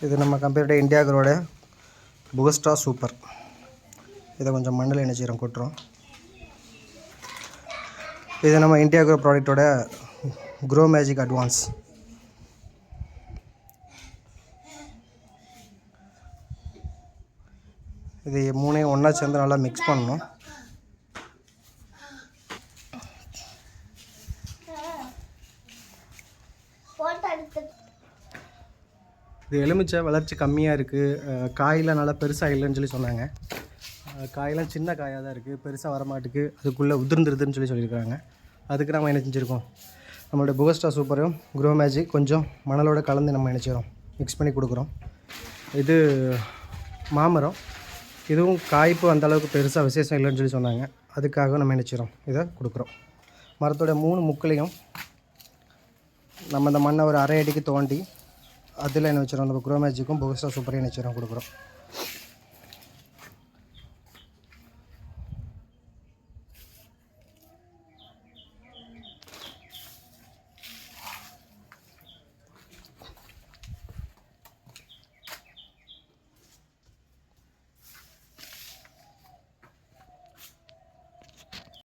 இது நம்ம கம்பெனியோட இந்தியா குரோட புகஸ்டா சூப்பர். இதை கொஞ்சம் மண்ணில் இணைச்சிக்கிறோம், கொட்டுறோம். இது நம்ம இந்தியா குரோ ப்ராடக்டோட க்ரோ மேஜிக் அட்வான்ஸ். இது மூணையும் ஒன்றா சேர்ந்து நல்லா மிக்ஸ் பண்ணணும். இது எலுமிச்சை வளர்ச்சி கம்மியாக இருக்குது, காயெலாம் நல்லா பெருசாக இல்லைன்னு சொல்லி சொன்னாங்க. காயெல்லாம் சின்ன காயாக தான் இருக்குது, பெருசாக வரமாட்டுக்கு, அதுக்குள்ளே உதிர்ந்துருதுன்னு சொல்லியிருக்காங்க. அதுக்கு நம்ம என்ன செஞ்சுருக்கோம், நம்மளோட புகஸ்டா சூப்பரும் க்ரோ மேஜிக் கொஞ்சம் மணலோடு கலந்து நம்ம நினச்சிக்கிறோம், மிக்ஸ் பண்ணி கொடுக்குறோம். இது மாமரம், இதுவும் காய்ப்பு அந்தளவுக்கு பெருசாக விசேஷம் இல்லைன்னு சொல்லி சொன்னாங்க. அதுக்காக நம்ம நினச்சிக்கிறோம், இதை கொடுக்குறோம். மரத்தோட 3 முக்குலையும் நம்ம இந்த மண்ணை ஒரு அரை அடிக்கு தோண்டி அதில் என்ன வச்சுருவோம், நம்ம க்ரோ மேஜிக்கும் புகஸ்டா சூப்பரையும் நினச்சிக்கிறோம், கொடுக்குறோம்.